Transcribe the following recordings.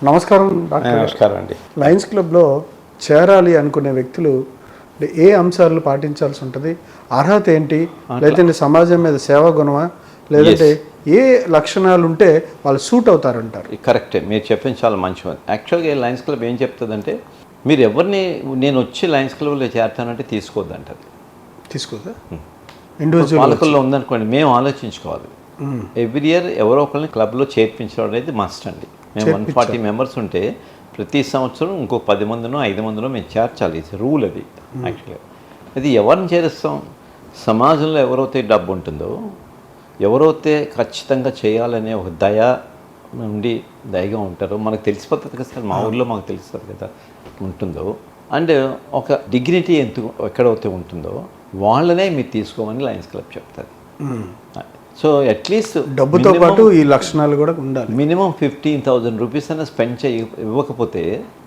నమస్కారం డాక్టర్. నమస్కారం అండి. లయన్స్ క్లబ్లో చేరాలి అనుకునే వ్యక్తులు ఏ అంశాలు పాటించాల్సి ఉంటుంది? అర్హత ఏంటి? లేదంటే సమాజం మీద సేవా గుణమా, లేదంటే ఏ లక్షణాలు ఉంటే వాళ్ళు సూట్ అవుతారంటారు? కరెక్టే, మీరు చెప్పింది చాలా మంచిది. యాక్చువల్గా లయన్స్ క్లబ్ ఏం చెప్తుందంటే, మీరు ఎవరిని నేను వచ్చి లయన్స్ క్లబ్లో చేరతానంటే తీసుకోవద్దంటారు. తీసుకోదా? ఇండివిజువల్ పాలకుల్లో ఉందనుకోండి, మేము ఆలోచించుకోవాలి. ఎవ్రీ ఇయర్ ఎవరో ఒకరిని క్లబ్లో చేర్పించడం అనేది మస్ట్ అండి. మేము 140 మెంబర్స్ ఉంటే ప్రతి సంవత్సరం ఇంకో 10 మందినో 5 మందినో మేము చేర్చాలి. ఇది రూల్ అది. యాక్చువల్గా అది ఎవరిని చేరుస్తాం? సమాజంలో ఎవరైతే డబ్బు ఉంటుందో, ఎవరైతే ఖచ్చితంగా చేయాలనే ఒక దయ నుండి దయగా ఉంటారో, మనకు తెలిసిపోతుంది కదా సార్, మా ఊళ్ళో మాకు తెలుస్తుంది కదా ఉంటుందో, అండ్ ఒక డిగ్నిటీ ఎక్కడైతే ఉంటుందో వాళ్ళనే మీరు తీసుకోమని లయన్స్ క్లబ్ చెప్తుంది. సో అట్లీస్ట్ డబ్బుతో పాటు ఈ లక్షణాలు కూడా ఉండాలి. మినిమం 15,000 రూపీస్ అయినా స్పెండ్ ఇవ్వకపోతే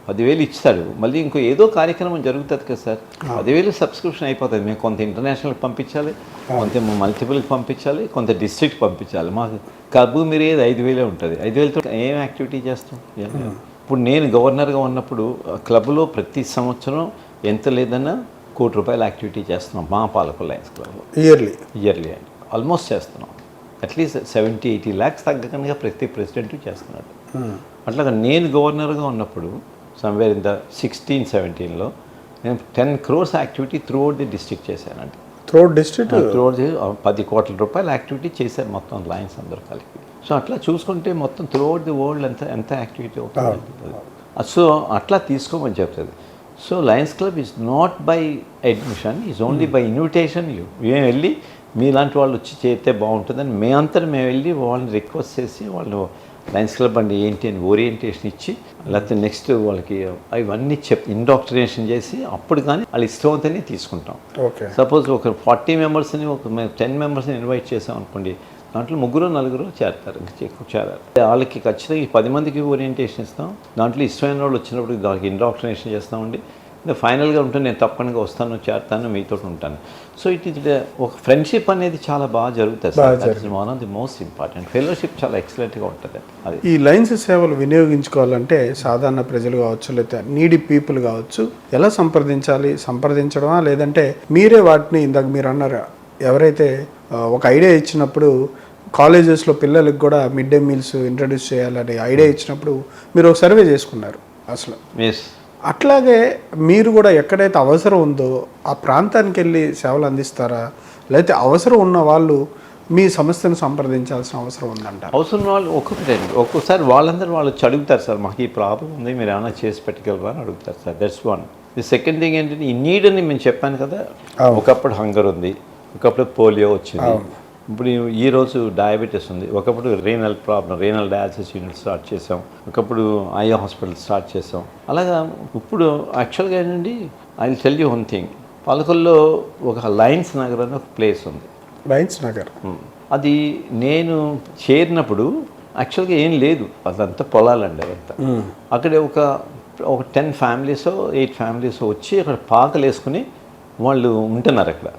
10,000 ఇస్తారు. మళ్ళీ ఇంకో ఏదో కార్యక్రమం జరుగుతుంది కదా సార్, 10,000 సబ్స్క్రిప్షన్ అయిపోతుంది. మేము కొంత ఇంటర్నేషనల్కి పంపించాలి, కొంత మల్టిపుల్కి పంపించాలి, కొంత డిస్ట్రిక్ట్ పంపించాలి. మాకు క్లబ్ మీరు ఏది 5,000 ఉంటుంది. 5,000తో ఏం యాక్టివిటీ చేస్తాం? ఇప్పుడు నేను గవర్నర్గా ఉన్నప్పుడు క్లబ్లో ప్రతి సంవత్సరం ఎంత లేదన్నా ₹1,00,00,000 యాక్టివిటీ చేస్తున్నాం మా పాలకుల లయన్స్ క్లబ్లో. ఇయర్లీ అండి ఆల్మోస్ట్ చేస్తున్నాం. అట్లీస్ట్ 70-80 lakhs తగ్గకుండా ప్రతి ప్రెసిడెంట్ చేస్తున్నాడు. అట్లాగా నేను గవర్నర్గా ఉన్నప్పుడు సమ్వేర్ ఇన్ ద 16-17లో నేను 10 crores activity through out the district చేశానండి. త్రూ డిస్ట్రిక్ట్ 10 కోట్ల రూపాయల యాక్టివిటీ చేశారు మొత్తం లయన్స్ అందరూ కలిపి. సో అట్లా చూసుకుంటే మొత్తం త్రూ అవుట్ ది వరల్డ్ ఎంత యాక్టివిటీ అవుతుంది. సో అట్లా తీసుకోమని చెప్తుంది. So Lions club is not by admission, is only by invitation. మేము వెళ్ళి మీలాంటి వాళ్ళు వచ్చి చేస్తే బాగుంటుందని మేము వెళ్ళి వాళ్ళని రిక్వెస్ట్ చేసి, వాళ్ళు లయన్స్ క్లబ్ అండి ఏంటి అని ఓరియంటేషన్ ఇచ్చి, లేకపోతే నెక్స్ట్ వాళ్ళకి ఇవన్నీ ఇండాక్ట్రినేషన్ చేసి అప్పుడు కానీ వాళ్ళు ఇష్టమైతేనే తీసుకుంటాం. సపోజ్ ఒక 40 మెంబర్స్ని మేము 10 మెంబర్స్ని ఇన్వైట్ చేసాం అనుకోండి, దాంట్లో 3-4 చేరతారు, ఇంకా ఎక్కువ చేరారు. వాళ్ళకి ఖచ్చితంగా 10 మందికి ఓరియంటేషన్ ఇస్తాం. దాంట్లో ఇష్టమైన వాళ్ళు వచ్చినప్పుడు దానికి ఇండాక్ట్రినేషన్ చేస్తామండి. ఫైనల్గా ఉంటే నేను తప్పకుండా వస్తాను, చేరుతాను, మీతో ఉంటాను. సో ఒక ఫ్రెండ్షిప్ అనేది చాలా బాగా జరుగుతుంది sir. That is one of the most important. Fellowship చాలా ఎక్సలెంట్గా ఉంటుంది. అది ఈ లయన్స్ సేవలు వినియోగించుకోవాలంటే సాధారణ ప్రజలు కావచ్చు, లేకపోతే నీడీ పీపుల్ కావచ్చు, ఎలా సంప్రదించడమా, లేదంటే మీరే వాటిని ఇందాక మీరు అన్నారు ఎవరైతే ఒక ఐడియా ఇచ్చినప్పుడు కాలేజెస్లో పిల్లలకు కూడా మిడ్ డే మీల్స్ ఇంట్రడ్యూస్ చేయాలని ఐడియా ఇచ్చినప్పుడు మీరు ఒక సర్వే చేసుకున్నారు అసలు. అట్లాగే మీరు కూడా ఎక్కడైతే అవసరం ఉందో ఆ ప్రాంతానికి వెళ్ళి సేవలు అందిస్తారా, లేకపోతే అవసరం ఉన్న వాళ్ళు మీ సంస్థను సంప్రదించాల్సిన అవసరం ఉందంట? అవసరం వాళ్ళు ఒక్కొక్కసారి వాళ్ళందరూ వాళ్ళు అడుగుతారు సార్, మాకు ఈ ప్రాబ్లం ఉంది, మీరు ఏమైనా చేసి పెట్టగలరా అని అడుగుతారు sir. That's one. The second thing ఏంటంటే, ఈ నీడ్ అని మేము చెప్పాను కదా, ఒకప్పుడు హంగర్ ఉంది, ఒకప్పుడు పోలియో వచ్చింది, ఇప్పుడు ఈరోజు డయాబెటీస్ ఉంది, ఒకప్పుడు రీనల్ డయాలసిస్ యూనిట్ స్టార్ట్ చేసాం, ఒకప్పుడు ఐ హాస్పిటల్ స్టార్ట్ చేసాం. అలాగా ఇప్పుడు యాక్చువల్గా ఏంటండి, I will tell you one thing. పాలకొల్లో ఒక లయన్స్ నగర్ అని ఒక ప్లేస్ ఉంది. లయన్స్ నగర్ అది నేను చేరినప్పుడు యాక్చువల్గా ఏం లేదు, అదంతా పొలాలండి. అదంతా అక్కడ ఒక 10 families 8 families వచ్చి అక్కడ పాకలు వేసుకుని వాళ్ళు ఉంటున్నారు. అక్కడ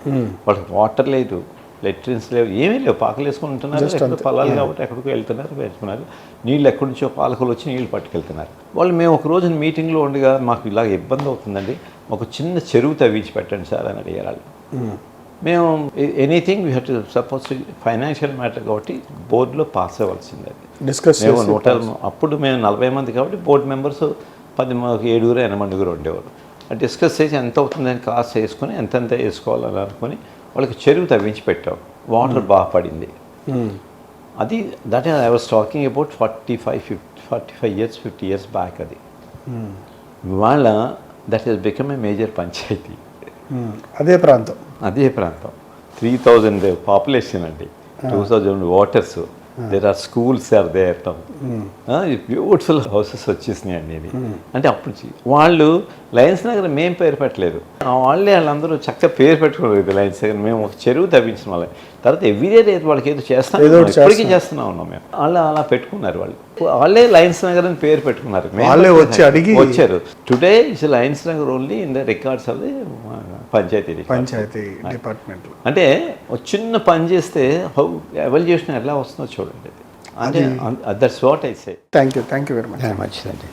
వాళ్ళకి వాటర్ లేదు, లెట్రిన్స్ లేవు, ఏమీ లేవు, పాకలు వేసుకొని ఉంటున్నారు. ఎక్కడ పొలాలు కాబట్టి ఎక్కడికో వెళ్తున్నారు. నీళ్ళు ఎక్కడి నుంచో పాలకులు వచ్చి నీళ్ళు పట్టుకెళ్తున్నారు. వాళ్ళు మేము ఒక రోజు మీటింగ్లో ఉండగా, మాకు ఇలా ఇబ్బంది అవుతుందండి, ఒక చిన్న చెరువు తవ్వించి పెట్టండి సార్ అని అడిగారు. మేము anything we have to suppose financial matter కాబట్టి బోర్డులో పాస్ అవ్వాల్సింది. అది అప్పుడు మేము 40 మంది కాబట్టి బోర్డు మెంబర్స్ 7-8 ఉండేవారు. డిస్కస్ చేసి ఎంత అవుతుందని కాస్ట్ వేసుకొని ఎంతెంత వేసుకోవాలని అనుకొని వాళ్ళకి చెరువు తవ్వించి పెట్టాం. వాటర్ బాగా పడింది. అది that I was talking about 45 years 50 years back. అది వాళ్ళ that is become a major panchayati. అదే ప్రాంతం 3,000 పాపులేషన్ అండి, 2,000 waters, there are schools are there. Beautiful houses వచ్చేసినాయి అండి. ఇది అంటే అప్పుడు వాళ్ళు లయన్స్ నగర్ మేము పేరు పెట్టలేదు, వాళ్ళందరూ చక్కగా పేరు పెట్టుకోలేదు లయన్స్ నగర్. మేము ఒక చెరువు తవ్వించిన వాళ్ళే. తర్వాత ఎవ్రీడే వాళ్ళకి ఏదో చేస్తాం, ఇప్పటికీ చేస్తూనే ఉన్నాం మేము. అలా పెట్టుకున్నారు వాళ్ళే లయన్స్ నగర్ అని పేరు పెట్టుకున్నారు. వచ్చారు. Today is Lions Nagar only in the records of the panchayati department. అంటే ఒక చిన్న పని చేస్తే ఎవాల్యుయేషన్ ఎలా వస్తుందో చూడండి. అంటే that's what I say thank you very much. మంచిదండి.